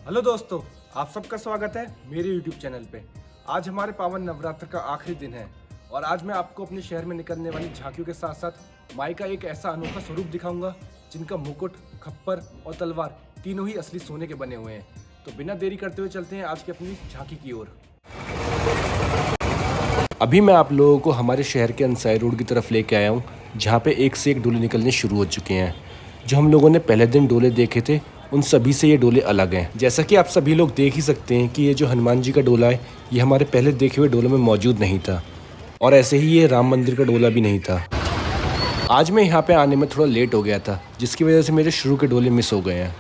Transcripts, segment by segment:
Hello दोस्तों, आप सबका स्वागत है मेरे YouTube चैनल पे। आज हमारे पावन नवरात्र का आखिरी दिन है और आज मैं आपको अपने शहर में निकलने वाली झांकियों के साथ साथ माई का एक ऐसा अनोखा स्वरूप दिखाऊंगा जिनका मुकुट, खप्पर और तलवार तीनों ही असली सोने के बने हुए हैं। तो बिना देरी करते हुए चलते हैं आज की अपनी झांकी की ओर। अभी मैं आप लोगों को हमारे शहर के अंसाई रोड की तरफ लेके आया हूँ, जहाँ पे एक से एक डोले निकलने शुरू हो चुके हैं। जो हम लोगों ने पहले दिन डोले देखे थे उन सभी से ये डोले अलग हैं। जैसा कि आप सभी लोग देख ही सकते हैं कि ये जो हनुमान जी का डोला है ये हमारे पहले देखे हुए डोलों में मौजूद नहीं था, और ऐसे ही ये राम मंदिर का डोला भी नहीं था। आज मैं यहाँ पे आने में थोड़ा लेट हो गया था, जिसकी वजह से मेरे शुरू के डोले मिस हो गए हैं।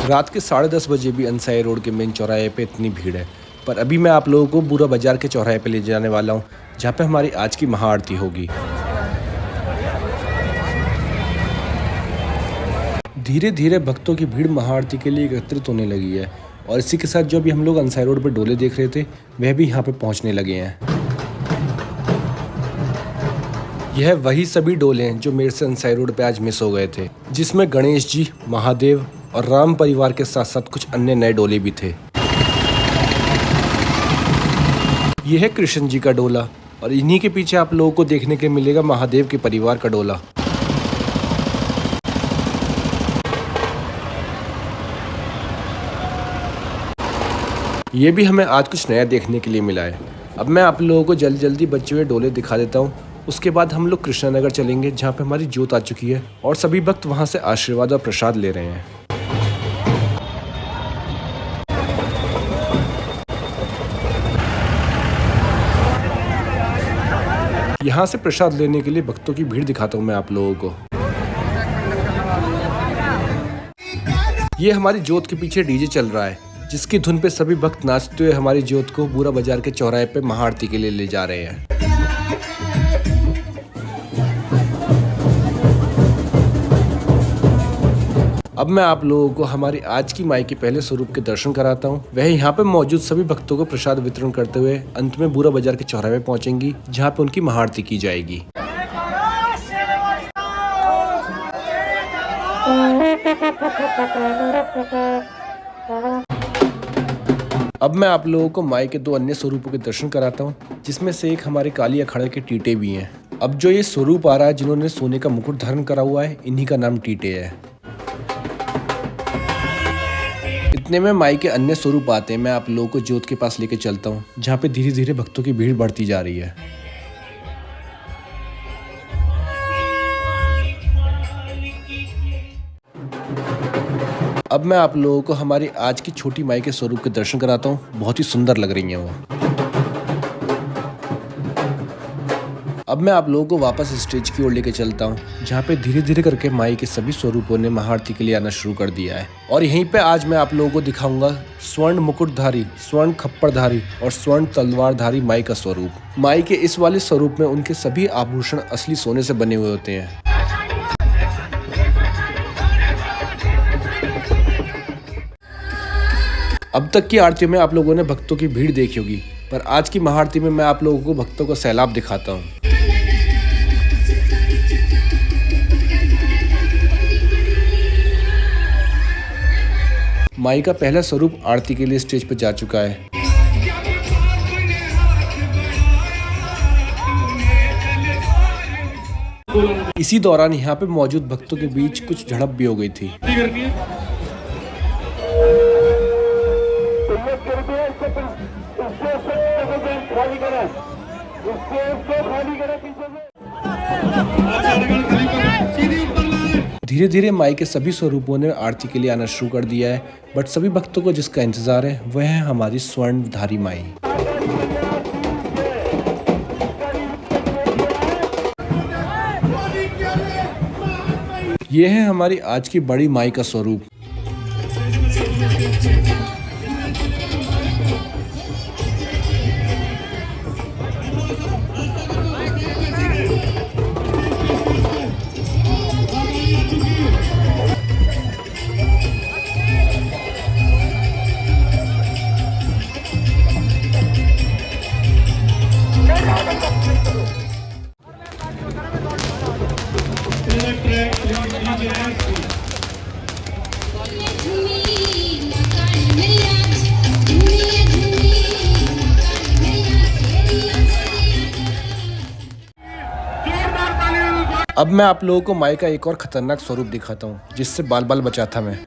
रात के 10:30 बजे भी अंसाई रोड के मेन चौराहे पे इतनी भीड़ है, पर अभी मैं आप लोगों को बूरा बाजार के चौराहे पे ले जाने वाला हूँ, जहाँ पे हमारी आज की महाआरती होगी। धीरे धीरे भक्तों की भीड़ महाआरती के लिए एकत्रित होने लगी है, और इसी के साथ जो अभी हम लोग अंसाई रोड पर डोले देख रहे थे वह भी यहाँ पे पहुँचने लगे हैं। यह वही सभी डोले हैं जो मेरे से अंसाई रोड पे आज मिस हो गए थे, जिसमें गणेश जी, महादेव और राम परिवार के साथ साथ कुछ अन्य नए डोले भी थे। यह है कृष्ण जी का डोला, और इन्हीं के पीछे आप लोगों को देखने के मिलेगा महादेव के परिवार का डोला। ये भी हमें आज कुछ नया देखने के लिए मिला है। अब मैं आप लोगों को जल्दी जल्दी बचे हुए डोले दिखा देता हूँ। उसके बाद हम लोग कृष्णानगर चलेंगे, जहाँ पे हमारी जोत आ चुकी है और सभी भक्त वहाँ से आशीर्वाद और प्रसाद ले रहे हैं। यहाँ से प्रसाद लेने के लिए भक्तों की भीड़ दिखाता हूँ मैं आप लोगों को। ये हमारी जोत के पीछे डीजे चल रहा है, जिसकी धुन पे सभी भक्त नाचते हुए हमारी जोत को बूरा बाजार के चौराहे पे महाआरती के लिए ले जा रहे हैं। अब मैं आप लोगों को हमारी आज की माई के पहले स्वरूप के दर्शन कराता हूँ। वह यहाँ पे मौजूद सभी भक्तों को प्रसाद वितरण करते हुए अंत में बूरा बाजार के चौराहे पे पहुंचेंगी, जहाँ पे उनकी महाआरती की जाएगी। अब मैं आप लोगों को माई के दो अन्य स्वरूपों के दर्शन कराता हूँ, जिसमें से एक हमारे काली अखाड़े के टीटे भी हैं। अब जो ये स्वरूप आ रहा है जिन्होंने सोने का मुकुट धारण करा हुआ है, इन्हीं का नाम टीटे है। इतने में माई के अन्य स्वरूप आते हैं। मैं आप लोगों को जोत के पास लेके चलता हूँ, जहाँ पे धीरे धीरे भक्तों की भीड़ बढ़ती जा रही है। अब मैं आप लोगों को हमारी आज की छोटी माई के स्वरूप के दर्शन कराता हूँ। बहुत ही सुंदर लग रही हैं वो। अब मैं आप लोगों को वापस स्टेज की ओर लेके चलता हूँ, जहाँ पे धीरे धीरे करके माई के सभी स्वरूपों ने महाआरती के लिए आना शुरू कर दिया है। और यहीं पे आज मैं आप लोगों को दिखाऊंगा स्वर्ण मुकुटधारी, स्वर्ण खप्परधारी और स्वर्ण तलवारधारी माई का स्वरूप। माई के इस वाले स्वरूप में उनके सभी आभूषण असली सोने से बने हुए होते हैं। अब तक की आरतियों में आप लोगों ने भक्तों की भीड़ देखी होगी, पर आज की महाआरती में मैं आप लोगों को भक्तों का सैलाब दिखाता हूँ। माई का पहला स्वरूप आरती के लिए स्टेज पर जा चुका है। इसी दौरान यहाँ पे मौजूद भक्तों के बीच कुछ झड़प भी हो गई थी। धीरे धीरे माई के सभी स्वरूपों ने आरती के लिए आना शुरू कर दिया है, बट सभी भक्तों को जिसका इंतजार है वह है हमारी स्वर्णधारी माई। यह है हमारी आज की बड़ी माई का स्वरूप। अब मैं आप लोगों को माई का एक और खतरनाक स्वरूप दिखाता हूँ जिससे बाल बाल बचा था मैं।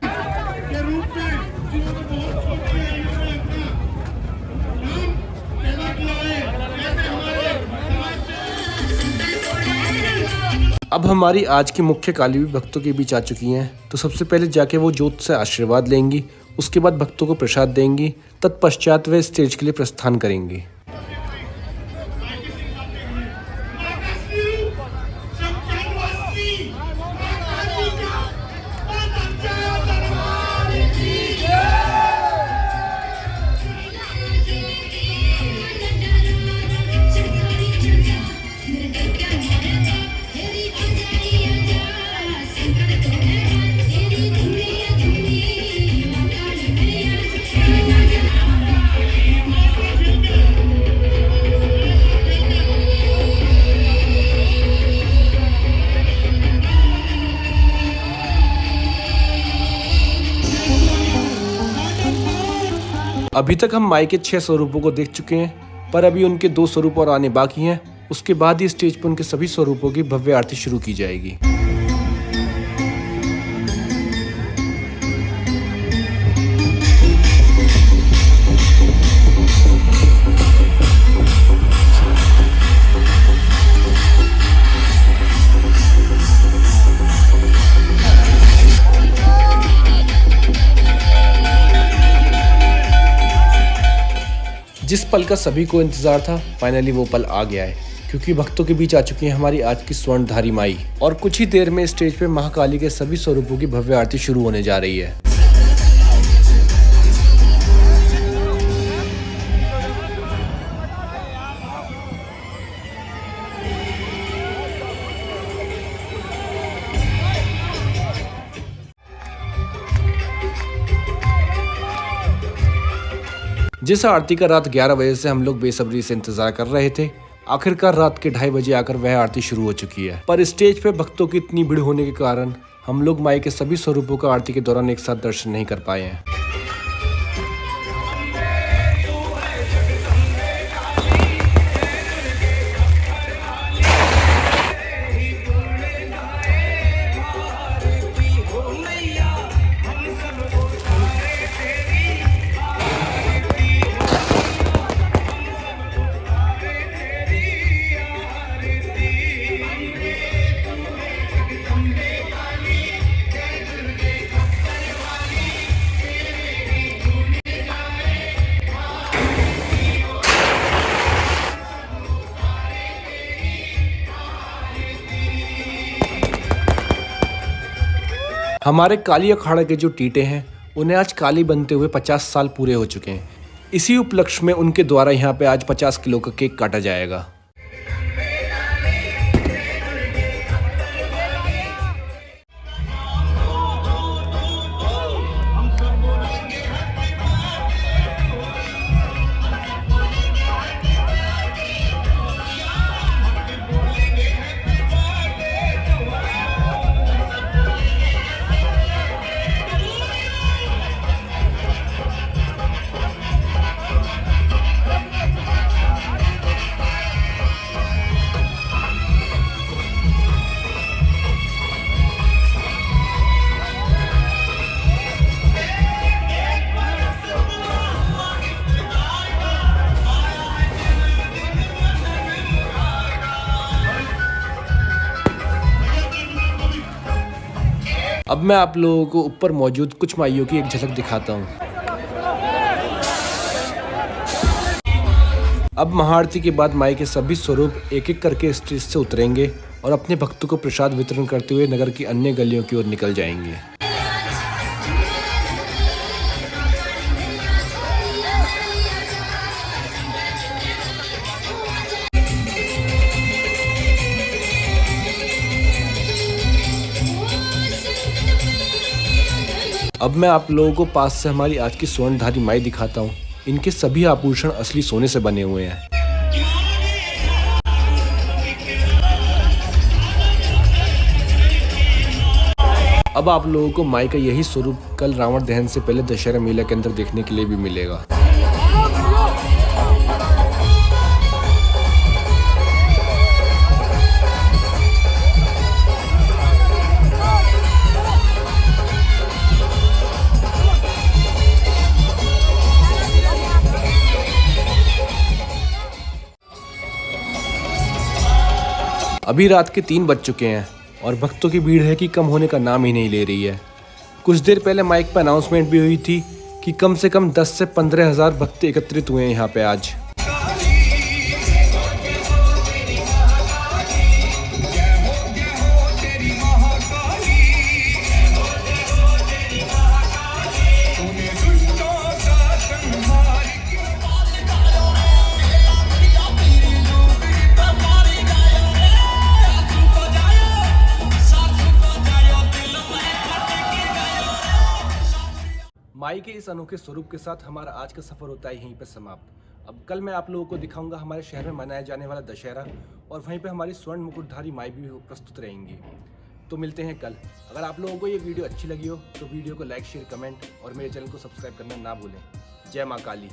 अब हमारी आज की मुख्य काली भी भक्तों के बीच आ चुकी हैं, तो सबसे पहले जाके वो जोत से आशीर्वाद लेंगी, उसके बाद भक्तों को प्रसाद देंगी, तत्पश्चात वे स्टेज के लिए प्रस्थान करेंगी। अभी तक हम माई के 6 स्वरूपों को देख चुके हैं, पर अभी उनके 2 स्वरूप और आने बाकी हैं। उसके बाद ही स्टेज पर उनके सभी स्वरूपों की भव्य आरती शुरू की जाएगी। जिस पल का सभी को इंतजार था, फाइनली वो पल आ गया है, क्योंकि भक्तों के बीच आ चुकी है हमारी आज की स्वर्णधारी माई। और कुछ ही देर में स्टेज पे महाकाली के सभी स्वरूपों की भव्य आरती शुरू होने जा रही है। जिस आरती का रात 11 बजे से हम लोग बेसब्री से इंतजार कर रहे थे, आखिरकार रात के 2:30 बजे आकर वह आरती शुरू हो चुकी है। पर स्टेज पे भक्तों की इतनी भीड़ होने के कारण हम लोग माई के सभी स्वरूपों का आरती के दौरान एक साथ दर्शन नहीं कर पाए हैं। हमारे काली अखाड़ा के जो टीटे हैं, उन्हें आज काली बनते हुए 50 साल पूरे हो चुके हैं। इसी उपलक्ष्य में उनके द्वारा यहाँ पे आज 50 किलो का केक काटा जाएगा। अब मैं आप लोगों को ऊपर मौजूद कुछ माइयों की एक झलक दिखाता हूँ। अब महाआरती के बाद माई के सभी स्वरूप एक एक करके स्टेज से उतरेंगे और अपने भक्तों को प्रसाद वितरण करते हुए नगर की अन्य गलियों की ओर निकल जाएंगे। अब मैं आप लोगों को पास से हमारी आज की स्वर्णधारी माई दिखाता हूँ। इनके सभी आभूषण असली सोने से बने हुए हैं। अब आप लोगों को माई का यही स्वरूप कल रावण दहन से पहले दशहरा मेला के अंदर देखने के लिए भी मिलेगा। अभी रात के 3 बज चुके हैं और भक्तों की भीड़ है कि कम होने का नाम ही नहीं ले रही है। कुछ देर पहले माइक पर अनाउंसमेंट भी हुई थी कि कम से कम 10 से 15 हज़ार भक्त एकत्रित हुए हैं यहाँ पे आज। माई के इस अनोखे स्वरूप के साथ हमारा आज का सफर होता है यहीं पर समाप्त। अब कल मैं आप लोगों को दिखाऊंगा हमारे शहर में मनाया जाने वाला दशहरा और वहीं पे हमारी स्वर्ण मुकुटधारी माई भी प्रस्तुत रहेंगी। तो मिलते हैं कल। अगर आप लोगों को ये वीडियो अच्छी लगी हो तो वीडियो को लाइक शेयर कमेंट और मेरे चैनल को सब्सक्राइब करना ना भूलें। जय माँ काली।